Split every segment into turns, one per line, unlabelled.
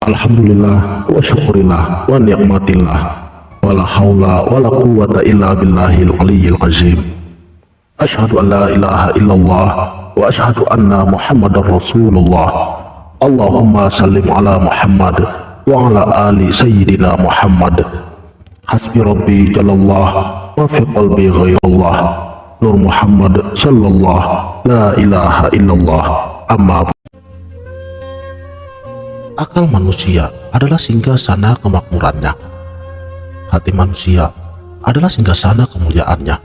Alhamdulillah wa syukurillah wa ni'matillah wa la hawla wa la quwwata illa billahil aliyyil azim. Asyhadu an la ilaha illallah wa asyhadu anna muhammadar rasulullah. Allahumma sallim ala Muhammad wa ala ali sayyidina Muhammad. Hasbi rabbi jalallah wa fi qalbi ghairallah. Nur Muhammad sallallahu la ilaha illallah. Amma. Akal manusia adalah singgasana kemakmurannya. Hati manusia adalah singgasana kemuliaannya.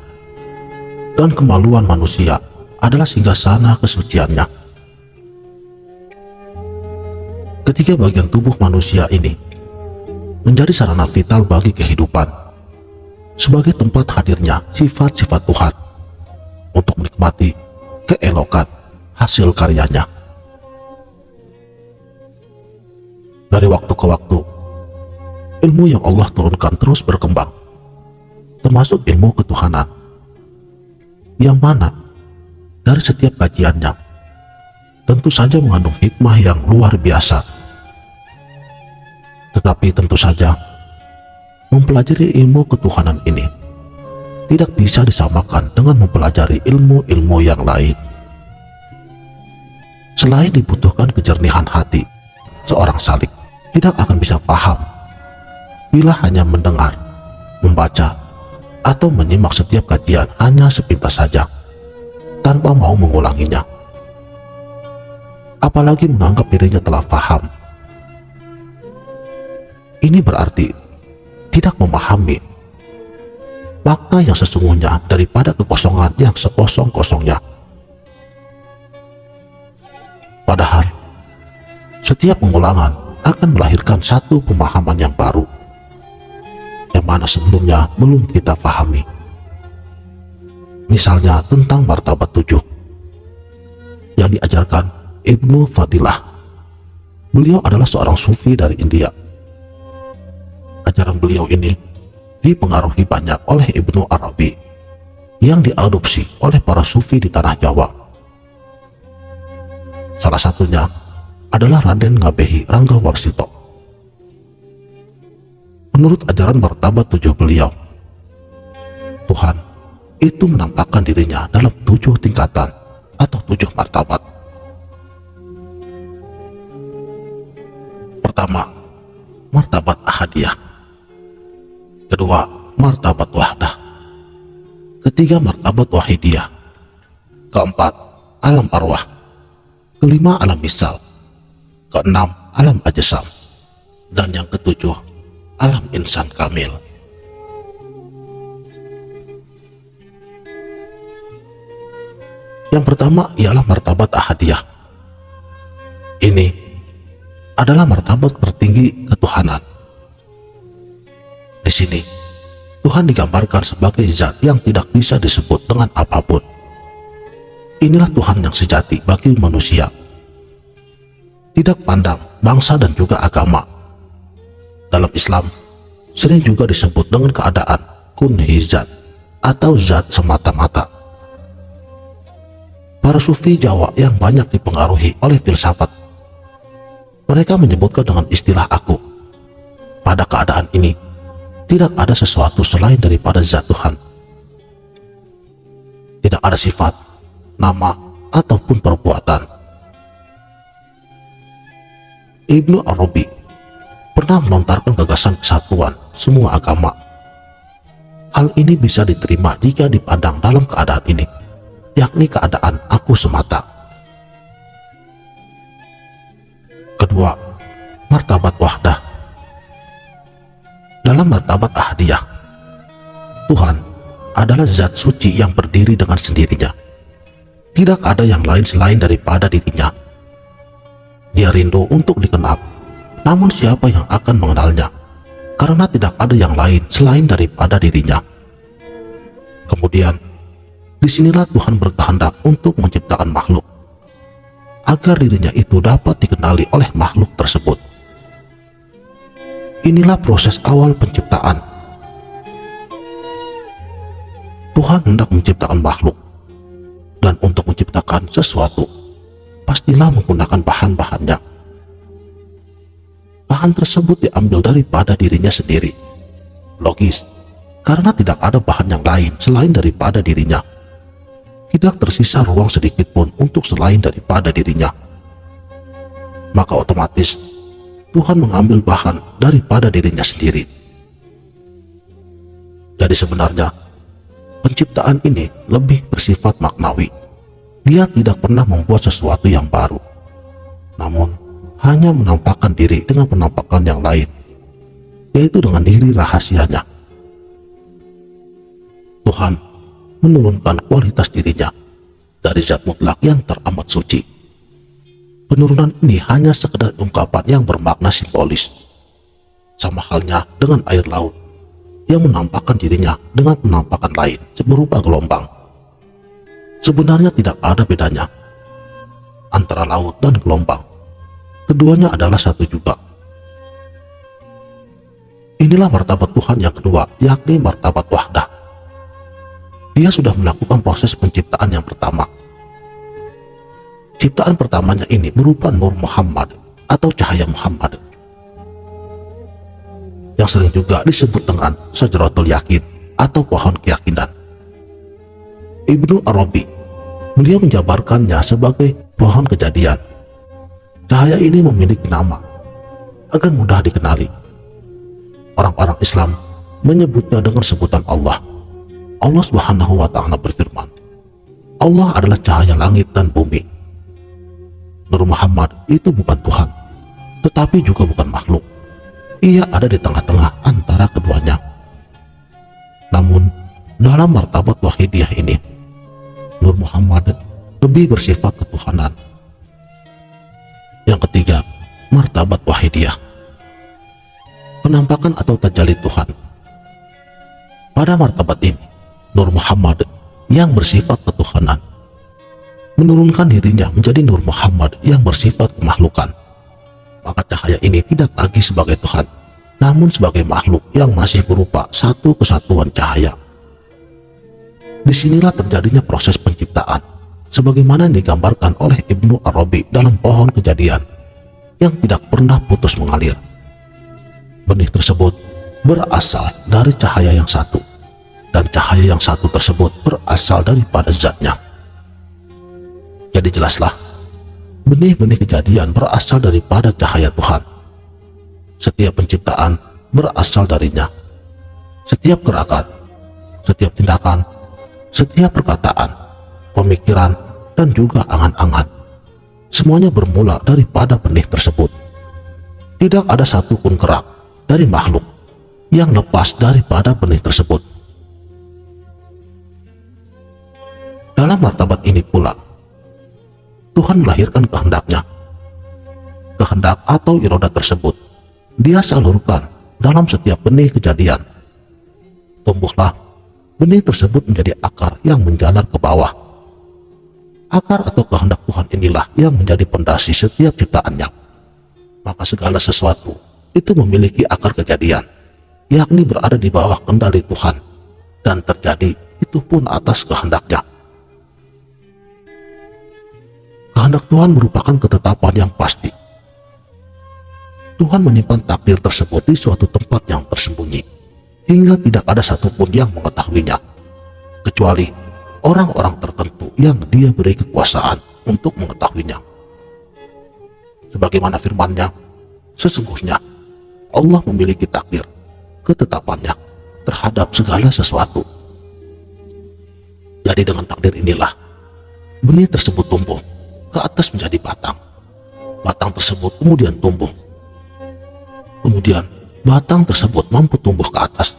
Dan kemaluan manusia adalah singgasana kesuciannya. Ketiga bagian tubuh manusia ini menjadi sarana vital bagi kehidupan, sebagai tempat hadirnya sifat-sifat Tuhan untuk menikmati keelokan hasil karyanya. Dari waktu ke waktu, ilmu yang Allah turunkan terus berkembang, termasuk ilmu ketuhanan, yang mana dari setiap kajiannya tentu saja mengandung hikmah yang luar biasa. Tetapi tentu saja mempelajari ilmu ketuhanan ini tidak bisa disamakan dengan mempelajari ilmu-ilmu yang lain. Selain dibutuhkan kejernihan hati, seorang salik tidak akan bisa paham bila hanya mendengar, membaca, atau menyimak setiap kajian hanya sepintas saja tanpa mau mengulanginya, apalagi menganggap dirinya telah paham. Ini berarti tidak memahami makna yang sesungguhnya daripada kekosongan yang sekosong-kosongnya. Padahal setiap pengulangan akan melahirkan satu pemahaman yang baru, yang mana sebelumnya belum kita pahami. Misalnya tentang martabat 7 yang diajarkan Ibnu Fadilah. Beliau adalah seorang sufi dari India. Ajaran beliau ini dipengaruhi banyak oleh Ibnu Arabi yang diadopsi oleh para sufi di tanah Jawa. Salah satunya adalah Raden Ngabehi Ranggawarsito. Menurut ajaran martabat 7 beliau, Tuhan itu menampakkan dirinya dalam 7 tingkatan atau 7 martabat. Pertama, martabat ahadiyah. Kedua, martabat wahdah. Ketiga, martabat wahidiyah. Keempat, alam arwah. Kelima, alam misal. Keenam, alam ajsam. Dan yang ketujuh, alam insan kamil. Yang pertama ialah martabat ahadiyah. Ini adalah martabat tertinggi ketuhanan. Di sini, Tuhan digambarkan sebagai zat yang tidak bisa disebut dengan apapun. Inilah Tuhan yang sejati bagi manusia. Tidak pandang bangsa dan juga agama. Dalam Islam, sering juga disebut dengan keadaan kunhi zat atau zat semata-mata. Para sufi Jawa yang banyak dipengaruhi oleh filsafat, mereka menyebutkan dengan istilah aku. Pada keadaan ini, tidak ada sesuatu selain daripada zat Tuhan. Tidak ada sifat, nama, ataupun perbuatan. Ibnu Arabi pernah melontarkan gagasan kesatuan semua agama. Hal ini bisa diterima jika dipandang dalam keadaan ini, yakni keadaan aku semata. Kedua, martabat wahdah. Dalam martabat ahadiyah, Tuhan adalah zat suci yang berdiri dengan sendirinya. Tidak ada yang lain selain daripada dirinya. Dia rindu untuk dikenal, namun siapa yang akan mengenalnya? Karena tidak ada yang lain selain daripada dirinya. Kemudian, disinilah Tuhan berkehendak untuk menciptakan makhluk, agar dirinya itu dapat dikenali oleh makhluk tersebut. Inilah proses awal penciptaan. Tuhan hendak menciptakan makhluk, dan untuk menciptakan sesuatu, pastilah menggunakan bahan-bahannya. bahan tersebut diambil daripada dirinya sendiri. Logis, karena tidak ada bahan yang lain selain daripada dirinya. Tidak tersisa ruang sedikit pun untuk selain daripada dirinya. Maka otomatis Tuhan mengambil bahan daripada dirinya sendiri. Jadi sebenarnya penciptaan ini lebih bersifat maknawi. Dia tidak pernah membuat sesuatu yang baru, namun hanya menampakkan diri dengan penampakan yang lain, yaitu dengan diri rahasianya. Tuhan menurunkan kualitas dirinya dari zat mutlak yang teramat suci. Penurunan ini hanya sekedar ungkapan yang bermakna simbolis, sama halnya dengan air laut yang menampakkan dirinya dengan penampakan lain berupa gelombang. Sebenarnya tidak ada bedanya antara laut dan gelombang. Keduanya adalah satu juga. Inilah martabat Tuhan yang kedua, yakni martabat wahdah. Dia sudah melakukan proses penciptaan yang pertama. Ciptaan pertamanya ini berupa Nur Muhammad atau cahaya Muhammad, yang sering juga disebut dengan Syajaratul Yakin atau pohon keyakinan. Ibnu Arabi, beliau menjabarkannya sebagai pohon kejadian. Cahaya ini memiliki nama agar mudah dikenali. Orang-orang Islam menyebutnya dengan sebutan Allah. Allah Subhanahu wa Ta'ala berfirman, Allah adalah cahaya langit dan bumi. Nur Muhammad itu bukan Tuhan, tetapi juga bukan makhluk. Ia ada di tengah-tengah antara keduanya. Namun, dalam martabat wahidiyah ini, Nur Muhammad lebih bersifat ketuhanan. Yang ketiga, martabat wahidiyah, penampakan atau tajalli Tuhan. Pada martabat ini, Nur Muhammad yang bersifat ketuhanan menurunkan dirinya menjadi Nur Muhammad yang bersifat kemakhlukan. Maka cahaya ini tidak lagi sebagai Tuhan, namun sebagai makhluk yang masih berupa satu kesatuan cahaya. Disinilah terjadinya proses penciptaan, sebagaimana yang digambarkan oleh Ibnu Arabi dalam pohon kejadian yang tidak pernah putus mengalir. Benih tersebut berasal dari cahaya yang satu, dan cahaya yang satu tersebut berasal daripada zatnya. Jadi jelaslah, benih-benih kejadian berasal daripada cahaya Tuhan. Setiap penciptaan berasal darinya. Setiap gerakan, setiap tindakan, setiap perkataan, pemikiran, dan juga angan-angan, semuanya bermula daripada benih tersebut. Tidak ada satupun gerak dari makhluk yang lepas daripada benih tersebut. Dalam martabat ini pula, Tuhan melahirkan kehendaknya. Kehendak atau iroda tersebut Dia salurkan dalam setiap benih kejadian. Tumbuhlah benih tersebut menjadi akar yang menjalar ke bawah. Akar atau kehendak Tuhan inilah yang menjadi pondasi setiap ciptaannya. Maka segala sesuatu itu memiliki akar kejadian, yakni berada di bawah kendali Tuhan, dan terjadi itu pun atas kehendaknya. Kehendak Tuhan merupakan ketetapan yang pasti. Tuhan menyimpan takdir tersebut di suatu tempat yang tersembunyi, hingga tidak ada satupun yang mengetahuinya, kecuali orang-orang tertentu yang Dia beri kekuasaan untuk mengetahuinya. Sebagaimana firman-Nya, sesungguhnya Allah memiliki takdir, ketetapannya terhadap segala sesuatu. Jadi dengan takdir inilah benih tersebut tumbuh ke atas menjadi batang. Batang tersebut kemudian tumbuh. Kemudian batang tersebut mampu tumbuh ke atas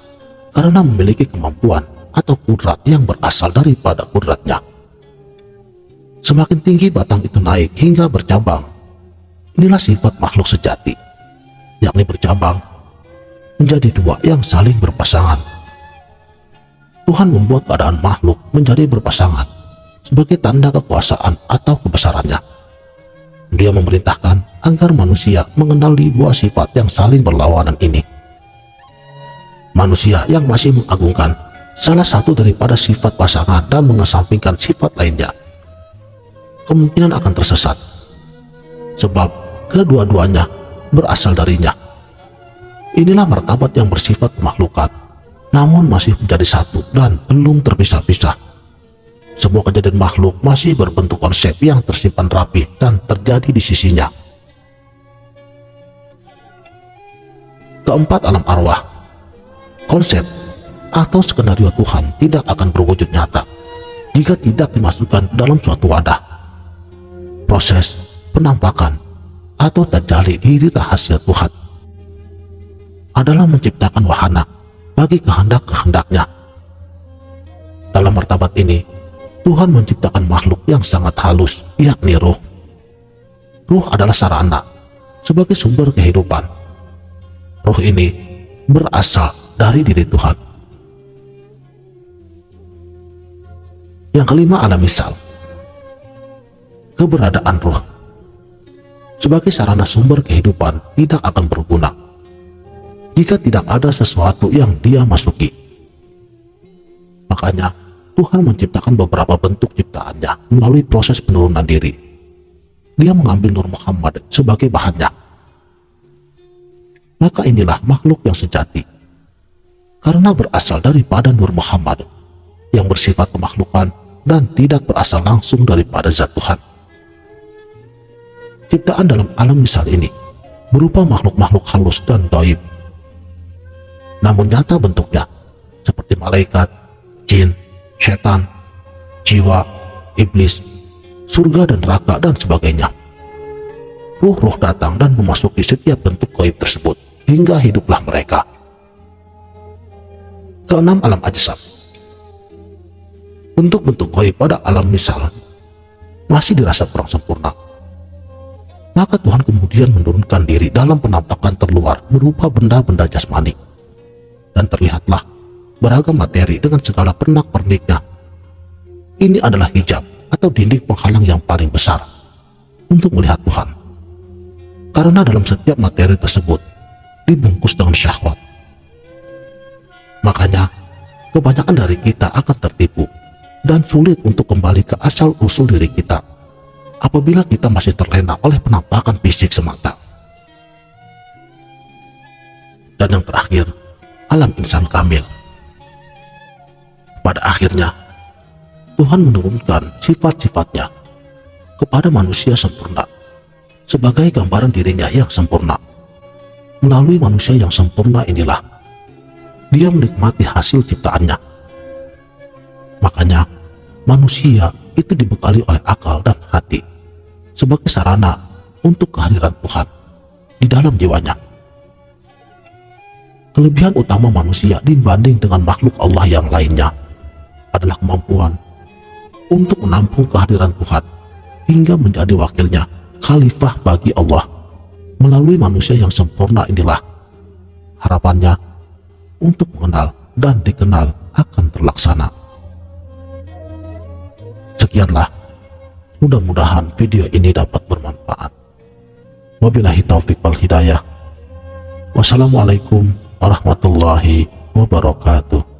karena memiliki kemampuan atau kudrat yang berasal daripada kudratnya. Semakin tinggi batang itu naik hingga bercabang. Inilah sifat makhluk sejati, yakni bercabang menjadi dua yang saling berpasangan. Tuhan membuat keadaan makhluk menjadi berpasangan sebagai tanda kekuasaan atau kebesarannya. Dia memerintahkan agar manusia mengenali dua sifat yang saling berlawanan ini. Manusia yang masih mengagungkan salah satu daripada sifat pasangan dan mengesampingkan sifat lainnya, kemungkinan akan tersesat, sebab kedua-duanya berasal darinya. Inilah martabat yang bersifat pemakhlukan, namun masih menjadi satu dan belum terpisah-pisah. Semua kejadian makhluk masih berbentuk konsep yang tersimpan rapi dan terjadi di sisinya. Keempat, alam arwah. Konsep atau skenario Tuhan tidak akan berwujud nyata jika tidak dimasukkan dalam suatu wadah. Proses penampakan atau tajalli diri rahasia Tuhan adalah menciptakan wahana bagi kehendak-kehendaknya. Dalam martabat ini, Tuhan menciptakan makhluk yang sangat halus, yakni ruh. Ruh adalah sarana sebagai sumber kehidupan. Ruh ini berasal dari diri Tuhan. Yang kelima, alam misal. Keberadaan ruh sebagai sarana sumber kehidupan tidak akan berguna jika tidak ada sesuatu yang dia masuki. Makanya Tuhan menciptakan beberapa bentuk ciptaannya melalui proses penurunan diri. Dia mengambil Nur Muhammad sebagai bahannya. Maka inilah makhluk yang sejati, karena berasal daripada Nur Muhammad yang bersifat pemakhlukan dan tidak berasal langsung daripada zat Tuhan. Ciptaan dalam alam misal ini berupa makhluk-makhluk halus dan gaib, namun nyata bentuknya seperti malaikat, jin, setan, jiwa, iblis, surga dan neraka dan sebagainya. Ruh-ruh datang dan memasuki setiap bentuk gaib tersebut hingga hiduplah mereka. Keenam, alam ajsam. Bentuk-bentuk gaib pada alam misal masih dirasa kurang sempurna. Maka Tuhan kemudian menurunkan diri dalam penampakan terluar berupa benda-benda jasmani, dan terlihatlah beragam materi dengan segala pernak-perniknya. Ini adalah hijab atau dinding penghalang yang paling besar untuk melihat Tuhan, karena dalam setiap materi tersebut dibungkus dengan syahwat. Makanya kebanyakan dari kita akan tertipu dan sulit untuk kembali ke asal usul diri kita apabila kita masih terlena oleh penampakan fisik semata. Dan yang terakhir, alam insan kamil. Pada akhirnya Tuhan menurunkan sifat-sifatnya kepada manusia sempurna sebagai gambaran dirinya yang sempurna. Melalui manusia yang sempurna inilah dia menikmati hasil ciptaannya. Makanya manusia itu dibekali oleh akal dan hati sebagai sarana untuk kehadiran Tuhan di dalam jiwanya. Kelebihan utama manusia dibanding dengan makhluk Allah yang lainnya adalah kemampuan untuk menampung kehadiran Tuhan hingga menjadi wakilnya, khalifah bagi Allah. Melalui manusia yang sempurna inilah harapannya untuk mengenal dan dikenal akan terlaksana. Sekianlah, mudah-mudahan video ini dapat bermanfaat. Wabillahi taufiq wal hidayah. Wassalamualaikum warahmatullahi wabarakatuh.